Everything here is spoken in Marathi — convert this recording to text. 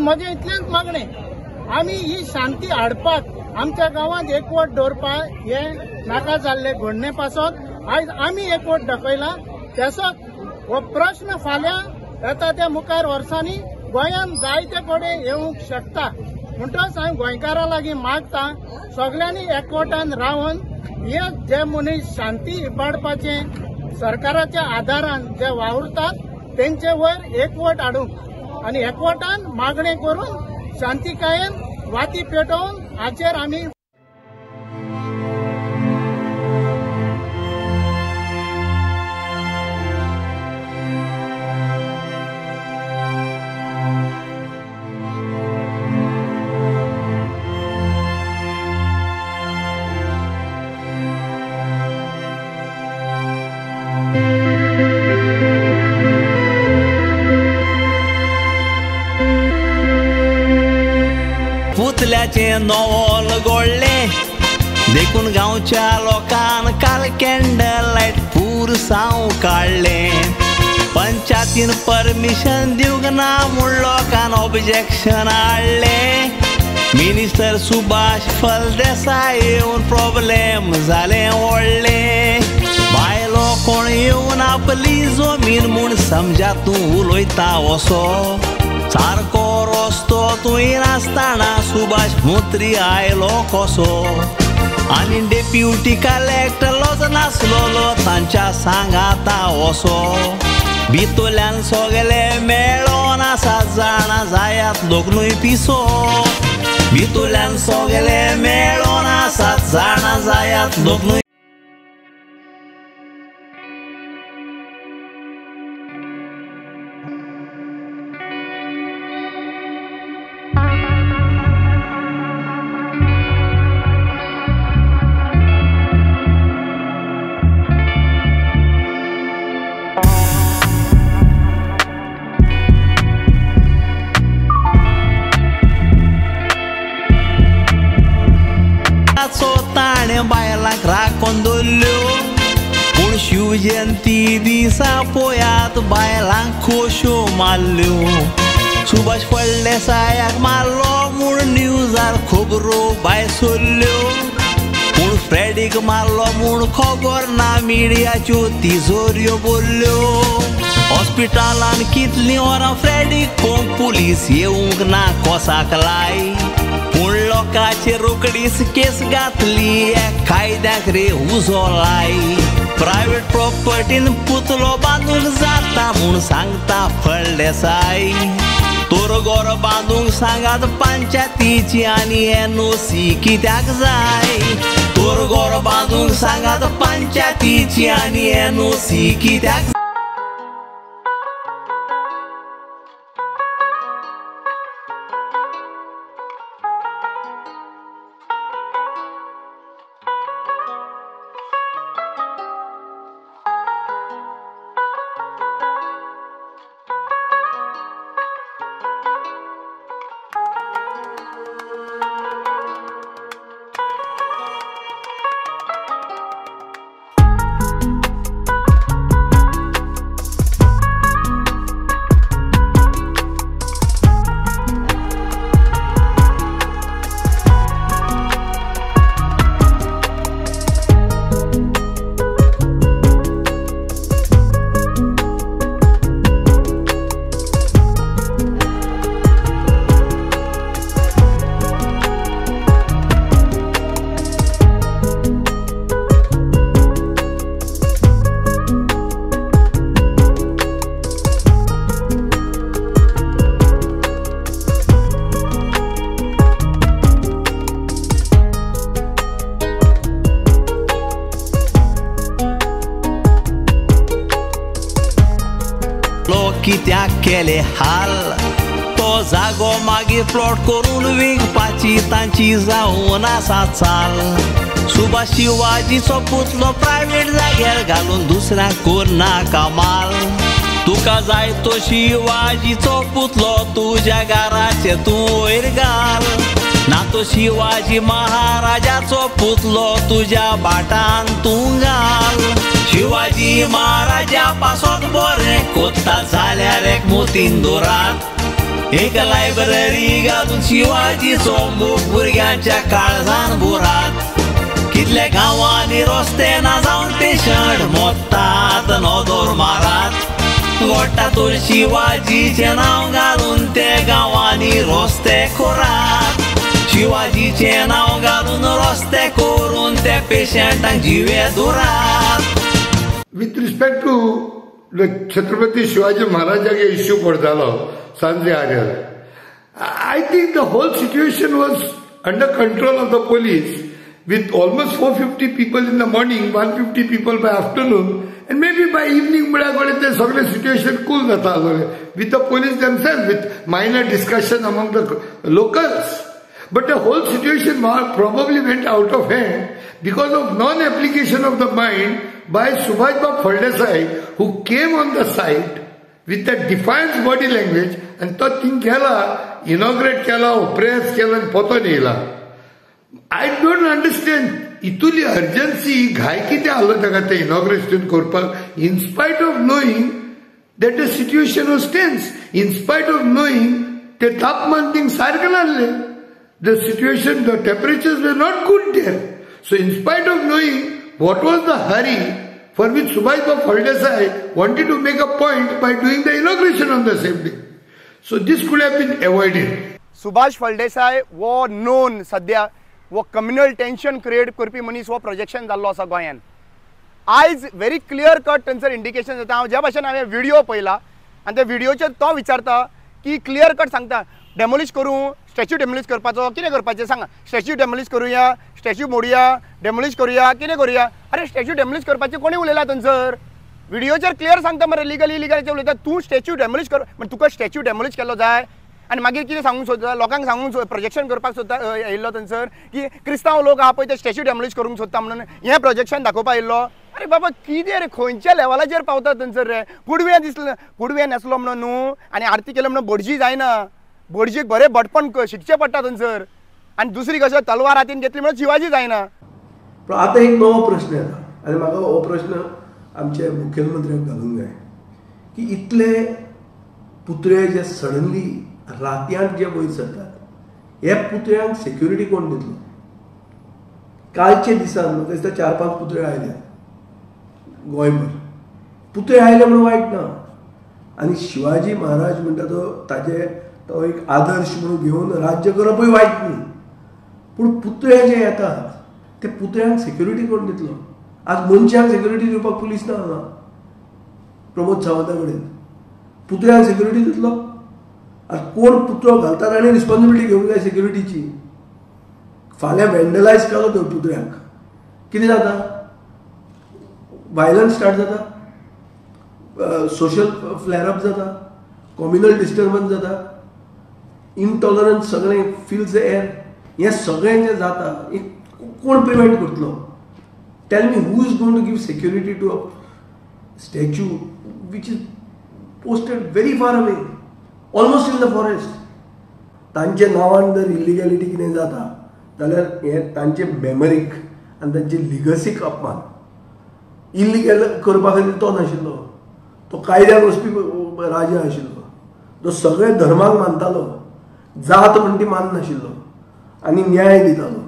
म्हजे इतलेंच मागणे आमी ही शांती हाडपाक आमच्या गांवांत एकवट दवरपाक हे नाका जाल्ले घडणे पासत आयज आमी एकवट दाखयला तसोच हो प्रश्न फाल्यां येता त्या मुखार वर्सांनी गोंयांत जायते कडेन येवंक शकता म्हणटच हांव गोंयकारां लागीं मागता सगळ्यांनी एकवटान रावन हे जे मनीस शांती इबाडपाचे सरकाराच्या आदारान जे वावुरतात तेंचे वयर एकवट हाडूंक आनी एकवटान मागणे करून शांतीकायेन वाती पेटोवन हाचेर आमी पुतल्याचे नवल गोडले देखून गांवच्या लोकांन काल कॅन्डल लायट पुरसांव काडले पंचायतीन परमिशन दिवंक ना म्हूण लोकांन ऑब्जेक्शन हाडले मिनिस्टर सुभाष फळदेसाय येवन प्रॉब्लेम जाले व्हडले बायलो कोण येवन आपली जमीन म्हूण समजातूं उलयता वसो सारको रस्तो तुवें नासतना सुभाष मंत्री आयलो कसो आनी डेप्युटी कलेक्टरलोच नासलोलो तांच्या सांगाता वसो भितरल्यान सगळे मेळोन आसा जाणा जायात लोकनूय पिसो भितरल्यान सगळे मेळोन आसा जाणा जायात लोकनूय ताणे बायलांक राखून दवरल्यो पूण शिवजयंती दिसा पळयात बायलांक खोश्यो मारल्यो सुभाष फळदेसायाक मारलो म्हूण न्यूजार खबरो भायर सरल्यो पूण फ्रेडीक मारलो म्हूण खबर ना मिडियाच्यो तिजोऱ्यो भरल्यो हॉस्पिटलान कितलीं वरां फ्रेडीक कोण पुलीस येवंक ना कोसाक लाय पूण लोकांचेर रोकडीच केस घातली कायद्याक रे उजो लाय प्रायवेट प्रॉपर्टीन पुतलो बांदूंक जाता म्हूण सांगता फळदेसाय तोरगोर बांदूंक सांगात पंचायतीची आनी NOC कित्याक जाय तोरगोर बांदूंक सांगात पंचायतीची आनी NOC कित्याक कित्याक केले हाल तो जागो मागीर प्लॉट करून विकपाची तांची जावन आसा चाल सुभाष शिवाजीचो पुतलो प्रायवेट जाग्यार घालून दुसऱ्याक करना कमाल तुका जाय तो शिवाजीचो पुतलो तुज्या घराचे तूं वयर घाल ना तो शिवाजी महाराजाचो पुतलो तुज्या बाटान तूं घाल शिवाजी महाराजा पासो बरें कोत्ता जाल्यार एक मोतीन दोरात एक लायब्ररी घालून शिवाजीचो मोग भुरग्यांच्या काळजान बुरात कितले गांवांनी रस्ते ना जावन पेशंट मोत्तात नदोर मारात गोठातून शिवाजीचे नाव घालून ते गांवांनी रस्ते खोरात शिवाजीचे नाव घालून रस्ते करून ते पेशंटांक जिवे दुरात. With respect to the Chhatrapati Shivaji Maharaja's issue पडतालो सांजे आर्यल, I think the whole situation was under control of the police with almost 450 people in the morning, 150 people by afternoon, and maybe by evening the situation cool with the police themselves, with minor discussion among the locals. But the whole situation probably went out of hand because of non-application of the mind by Subhash Babu Phaldesai, who came on the site with a defiant body language and to thing kela, inaugurate kela, press kela, and poto nela. I don't understand. Ituli urgency, ghai kite alo daga te inauguration korpak, in spite of knowing that the situation was tense, in spite of knowing that tapman thing sarkanalle, the situation, the temperatures were not good there. So in spite of knowing what was the hurry for which Subhash Babu Phaldesai wanted to make a point by doing the inauguration on the same day. So this could have been avoided. Subhash Phaldesai was known सध्या वो कम्युनल टेन्शन क्रिएट करपी मनीस वो प्रोजेक्शन जाल्लो आसा गोंयान. आयज व्हेरी क्लियर कट थंयसर इंडिकेशन जाता. हांव ज्या भाशेन हांवें व्हिडिओ पळयला आनी त्या व्हिडिओचेर तो विचारता की क्लियर कट सांगता डेमोलिश करूं, स्टॅच्यू डेमोलिश करपाचो, कितें करपाचें सांगा. स्टॅच्यू डेमोलिश करूया, स्टॅच्यू मोडुया, डेमोलिश करूया, कितें करूया. अरे स्टॅच्यू डेमोलिश करपाचें कोणी उलयला थंयसर? व्हिडिओचेर क्लियर सांगता मरे लिगली इलिगलीचें उलयता. तूं स्टॅच्यू डेमोलिश कर म्हणजे तुका स्टॅच्यू डेमोलिश केलो जाय आनी मागीर कितें सांगूंक सोदता लोकांक सांगूंक प्रोजेक्शन करपाक सोदता येयल्लो थंयसर की क्रिस्तांव लोक आहा पळय ते स्टॅच्यू डेमोलिश करूंक सोदता म्हणून हें प्रोजेक्शन दाखोवपाक येयल्लो. अरे बाबा कितें रे खंयच्या लेवलाचेर पावता थंयसर रे. पुडवें दिसलें पुडवें नेसलो म्हणून न्हू आनी आरती केलो म्हणून भटजी जायना. भटजीक बरें भटपण शिकचें पडटा थंयसर आनी दुसरी कशें तलवार हातीन घेतली म्हणून शिवाजी जायना. पण आतां एक नवो प्रश्न येता आनी म्हाका हो प्रश्न आमचे मुख्यमंत्र्याक घालूंक जाय की इतले पुतळे जे सडनली रातयान जे वयर सरतात हे पुतळ्यांक सेक्युरिटी कोण दितलो. कालचे दिसान म्हाका दिसता 4-5 पुतळे आयले गोंयभर. पुतळे आयले म्हणून वायट ना आनी शिवाजी महाराज म्हणटा तो एक आदर्श म्हणून घेवन राज्य करपूय वायट न्ही. पूण पुतळे जे येतात ते पुतळ्यांक सेक्युरिटी कोण दितलो. आज मनशांक सेक्युरिटी दिवपाक पुलीस ना हांगा प्रमोद सावंता कडेन. पुतळ्यांक सेक्युरिटी दितलो. आज कोण पुतळो घालता ताणें रिस्पॉन्सिबिलिटी घेवंक जाय सेक्युरिटीची. फाल्यां वॅन्डलायज केलो तो पुतळ्यांक कितें जाता? वायलन्स स्टार्ट जाता, सोशल फ्लेअरअप जाता, कम्युनल डिस्टर्बन्स जाता, इनटॉलरन्स सगळें फिल्स द एअर. हें सगळें जें जाता हें कोण प्रिवेंट करतलो? Tell me who is going to give security to a statue which is posted very far away, almost in the forest. तांचे नांवान जर इलिगॅलिटी कितें जाता जाल्यार हें तांचे मेमरीक आनी तांचे लिगसीक अपमान. इलिगल करपा खातीर तो नाशिल्लो, तो कायद्याक वचपी राजा आशिल्लो, जो सगळे धर्माक मानतालो, जात म्हणटी मान नाशिल्लो आनी न्याय दितालो.